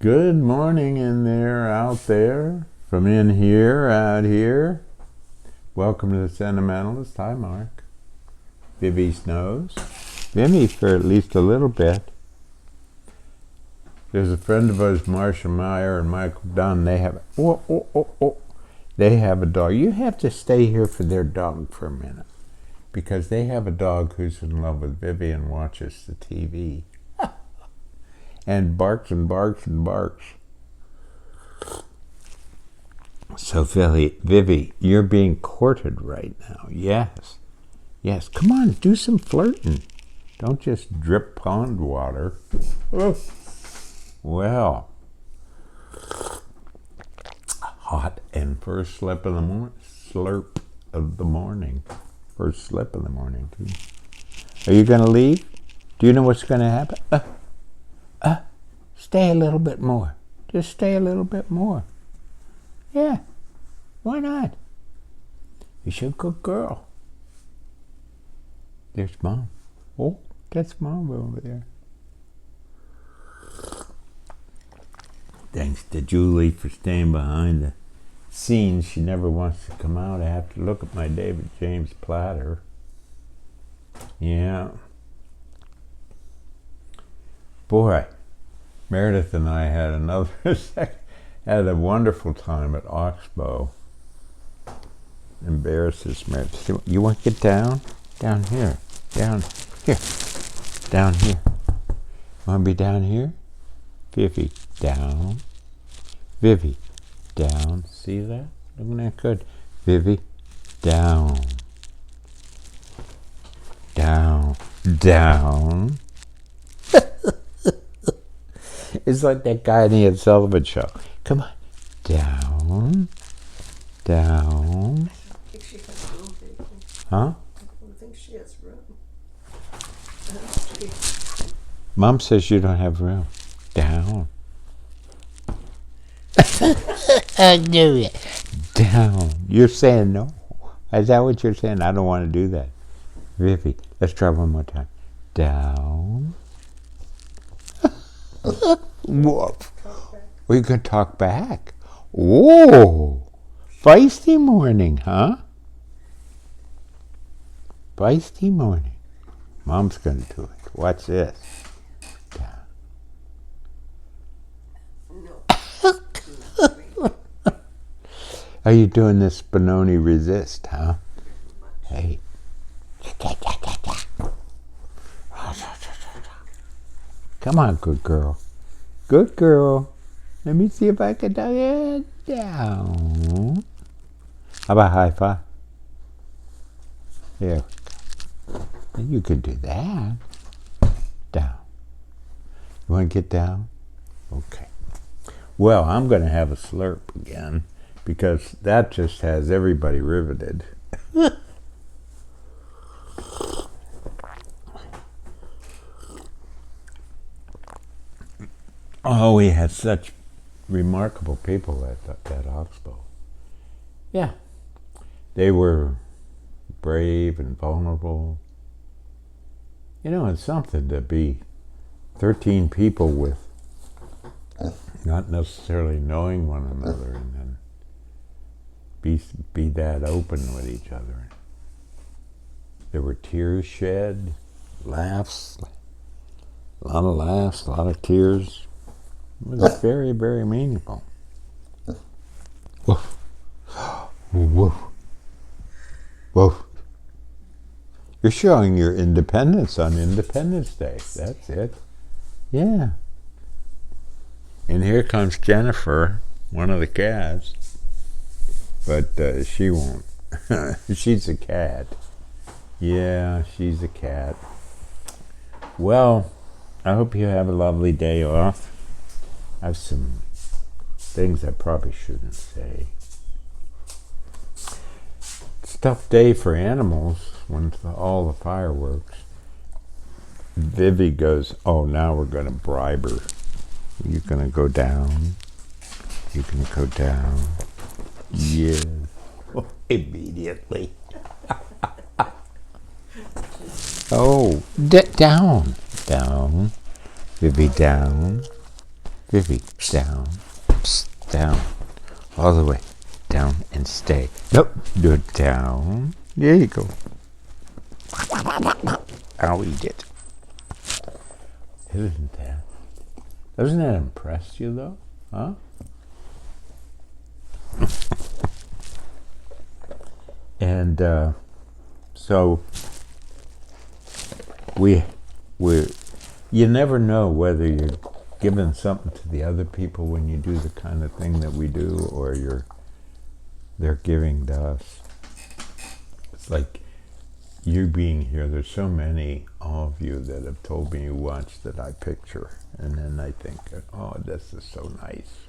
Good morning in there, out there, from in here, out here. Welcome to the Sentimentalist. Hi, Mark. Vivi Snows. Vivi for at least a little bit. There's a friend of ours, Marcia Meyer and Michael Dunn. They have They have a dog. You have to stay here for their dog for a minute, because they have a dog who's in love with Vivi and watches the TV. And barks and barks and barks. So, Vivi, you're being courted right now. Yes. Yes. Come on, do some flirting. Don't just drip pond water. Oh. Well. Hot and first slip of the morning. Slurp of the morning. First slip of the morning, too. Are you going to leave? Do you know what's going to happen? Stay a little bit more. Just stay a little bit more. Yeah. Why not? You're a good girl. There's Mom. Oh, that's Mom over there. Thanks to Julie for staying behind the scenes. She never wants to come out. I have to look at my David James platter. Yeah. Boy, Meredith and I had had a wonderful time at Oxbow. Embarrasses Meredith. You want to get down? Down here. Down here. Down here. Want to be down here? Vivi, down. Vivi, down. See that? Isn't that good? Vivi, down. Down. Down. It's like that guy in the Ed Sullivan Show. Come on. Down. Down. I think she has room, baby. Huh? I don't think she has room. Mom says you don't have room. Down. I knew it. Down. You're saying no. Is that what you're saying? I don't want to do that. Vivi, let's try one more time. Down. Woof. We could talk back. Whoa. Feisty morning, huh? Feisty morning. Mom's going to do it. Watch this. No. Are you doing this Benoni resist, huh? Hey. Come on, good girl. Good girl. Let me see if I can do it down. How about high five? There we go. You could do that. Down. You want to get down? Okay. Well, I'm going to have a slurp again, because that just has everybody riveted. Oh, we had such remarkable people at Oxbow. Yeah. They were brave and vulnerable. You know, it's something to be 13 people with not necessarily knowing one another, and then be that open with each other. There were tears shed, laughs, a lot of laughs, a lot of tears. It was very, very meaningful. Woof. Woof. Woof. You're showing your independence on Independence Day. That's it. Yeah. And here comes Jennifer, one of the cats. But she won't. She's a cat. Yeah, she's a cat. Well, I hope you have a lovely day off. I have some things I probably shouldn't say. It's a tough day for animals when all the fireworks. Vivi goes, oh, now we're going to bribe her. You're going to go down. You're going to go down. Yes. Oh, immediately. Oh, down. Down. Vivi, down. Vivi, down, psst, down, all the way, down and stay. Nope, do it down. There you go. I'll eat it. Isn't that? Doesn't that impress you though? Huh? And so we you never know whether you're giving something to the other people when you do the kind of thing that we do, or they're giving to us. It's like you being here. There's so many of you that have told me you watch that I picture, and then I think, oh, this is so nice,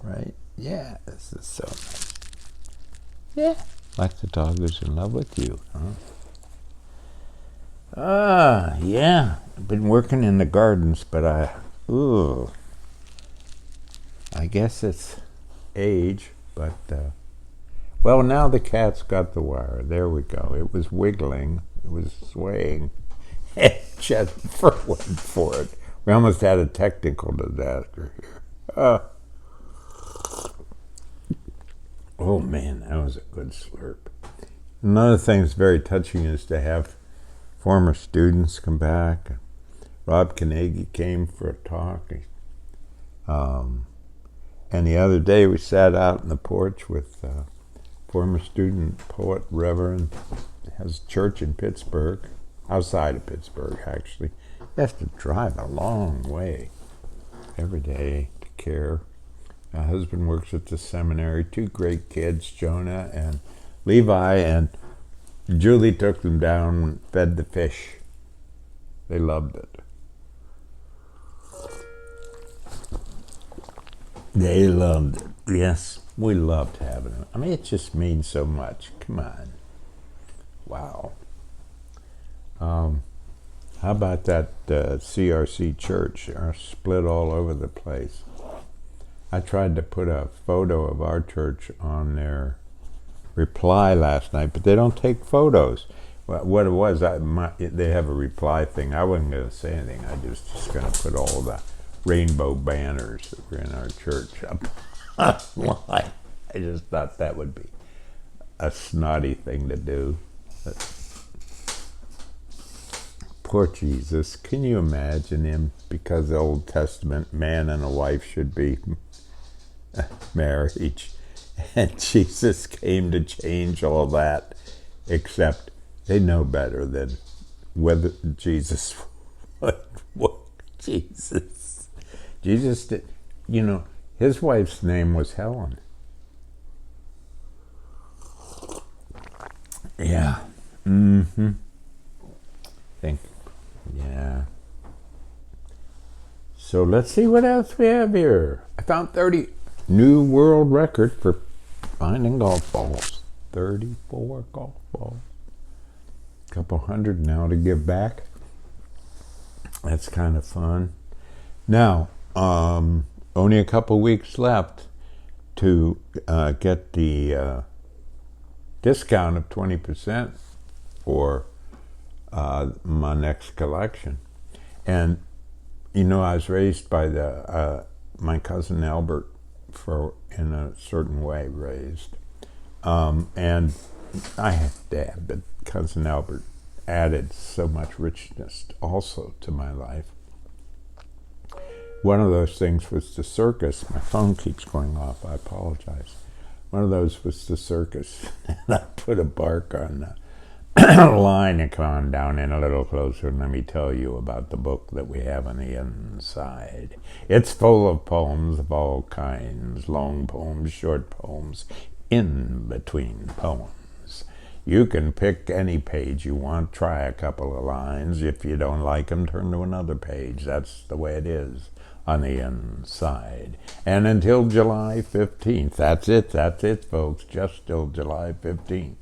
right? Yeah, this is so nice. Yeah, like the dog who's in love with you, huh? Yeah. I've been working in the gardens, but I guess it's age, but, well, now the cat's got the wire. There we go. It was wiggling. It was swaying. Jennifer went for it. We almost had a technical disaster here. Oh, man, that was a good slurp. Another thing that's very touching is to have former students come back. Rob Carnegie came for a talk. And the other day we sat out in the porch with former student, poet, reverend, has a church in Pittsburgh, outside of Pittsburgh actually. He has to drive a long way every day to care. My husband works at the seminary, 2 great kids, Jonah and Levi, and Julie took them down and fed the fish. They loved it. They loved it. Yes, we loved having them. I mean, it just means so much. Come on. Wow. How about that CRC church? They're split all over the place. I tried to put a photo of our church on their reply last night, but they don't take photos. Well, what it was, they have a reply thing. I wasn't going to say anything. I was just going to put all the rainbow banners that were in our church up online. I just thought that would be a snotty thing to do. But poor Jesus. Can you imagine him? Because the Old Testament, man and a wife should be marriage. And Jesus came to change all that, except they know better than whether Jesus, what Jesus did, his wife's name was Helen. Yeah. Mm-hmm. Yeah. So let's see what else we have here. I found 30 new world record for finding golf balls. 34 golf balls. A couple hundred now to give back. That's kind of fun. Now, only a couple weeks left to get the discount of 20% for my next collection. And I was raised by my cousin Albert, in a certain way raised, and I had dad, but cousin Albert added so much richness also to my life. One of those things was the circus. My phone keeps going off, I apologize. One of those was the circus, and I put a bark on the line and come on down in a little closer and let me tell you about the book that we have on the inside. It's full of poems of all kinds, long poems, short poems, in between poems. You can pick any page you want, try a couple of lines. If you don't like them, turn to another page. That's the way it is on the inside. And until July 15th, that's it, folks, just till July 15th.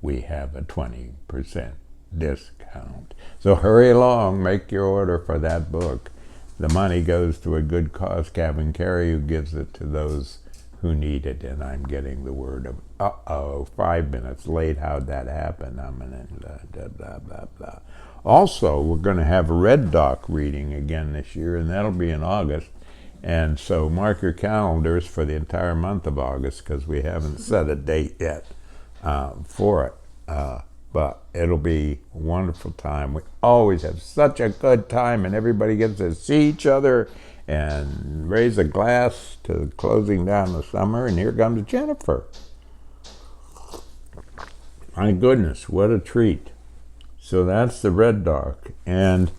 We have a 20% discount. So hurry along, make your order for that book. The money goes to a good cause. Kevin Carey, who gives it to those who need it, and I'm getting the word of, 5 minutes late, how'd that happen? I'm gonna blah, blah, blah, blah. Also, we're going to have a Red Doc reading again this year, and that'll be in August. And so mark your calendars for the entire month of August, because we haven't set a date yet for it. But it'll be a wonderful time. We always have such a good time, and everybody gets to see each other and raise a glass to closing down the summer. And here comes Jennifer. My goodness, what a treat. So that's the red dark. And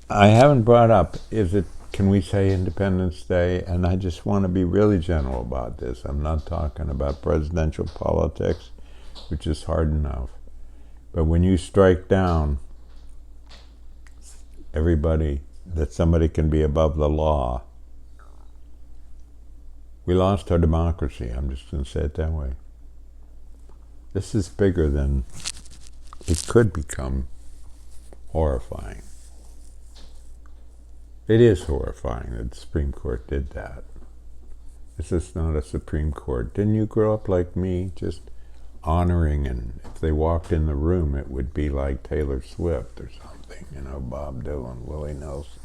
I haven't brought up, can we say Independence Day? And I just want to be really general about this. I'm not talking about presidential politics, which is hard enough. But when you strike down everybody, that somebody can be above the law, we lost our democracy. I'm just going to say it that way. This is bigger than it could become. Horrifying. It is horrifying that the Supreme Court did that. This is not a Supreme Court. Didn't you grow up like me, just honoring, and if they walked in the room, it would be like Taylor Swift or something, Bob Dylan, Willie Nelson.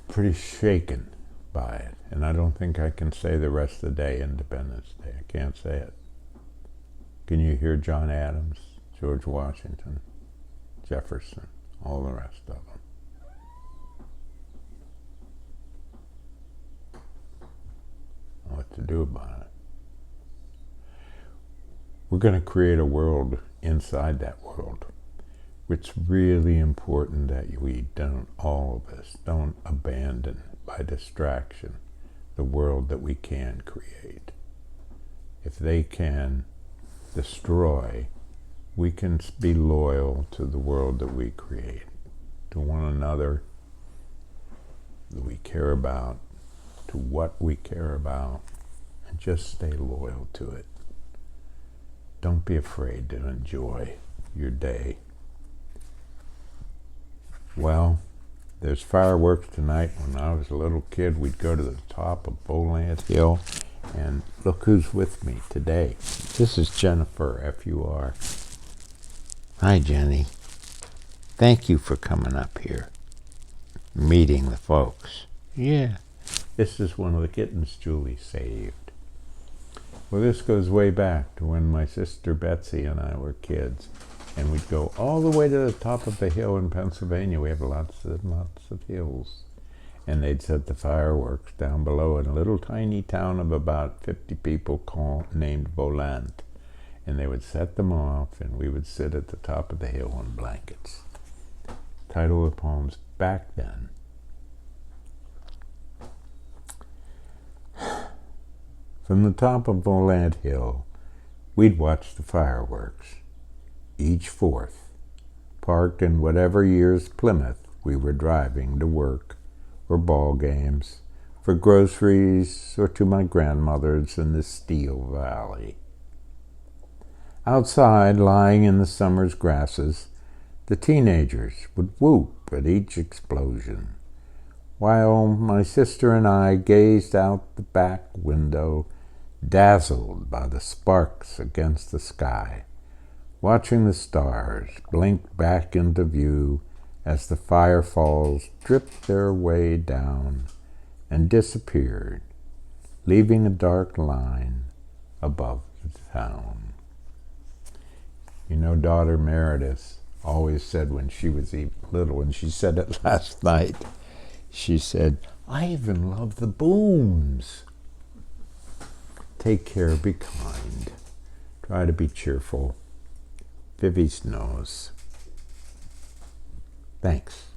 Pretty shaken by it. And I don't think I can say the rest of the day Independence Day. I can't say it. Can you hear John Adams, George Washington, Jefferson, all the rest of them? What to do about it? We're going to create a world inside that world. It's really important that we don't, all of us, don't abandon by distraction the world that we can create. If they can destroy, we can be loyal to the world that we create, to one another, that we care about, to what we care about, and just stay loyal to it. Don't be afraid to enjoy your day. Well, there's fireworks tonight. When I was a little kid, we'd go to the top of Bowland Hill, and look who's with me today. This is Jennifer, F-U-R. Hi, Jenny. Thank you for coming up here, meeting the folks. Yeah, this is one of the kittens Julie saved. Well, this goes way back to when my sister Betsy and I were kids, and we'd go all the way to the top of the hill in Pennsylvania. We have lots of hills. And they'd set the fireworks down below in a little tiny town of about 50 people named Volant. And they would set them off, and we would sit at the top of the hill on blankets. Title of the poems back then. From the top of Volant Hill, we'd watch the fireworks. Each 4th, parked in whatever year's Plymouth we were driving to work, or ball games, for groceries, or to my grandmother's in the Steel Valley. Outside, lying in the summer's grasses, the teenagers would whoop at each explosion, while my sister and I gazed out the back window, dazzled by the sparks against the sky, watching the stars blink back into view as the firefalls dripped their way down and disappeared, leaving a dark line above the town. Daughter Meredith always said when she was little, and she said it last night, she said, I even love the booms. Take care, be kind. Try to be cheerful. Vivi Snows. Thanks.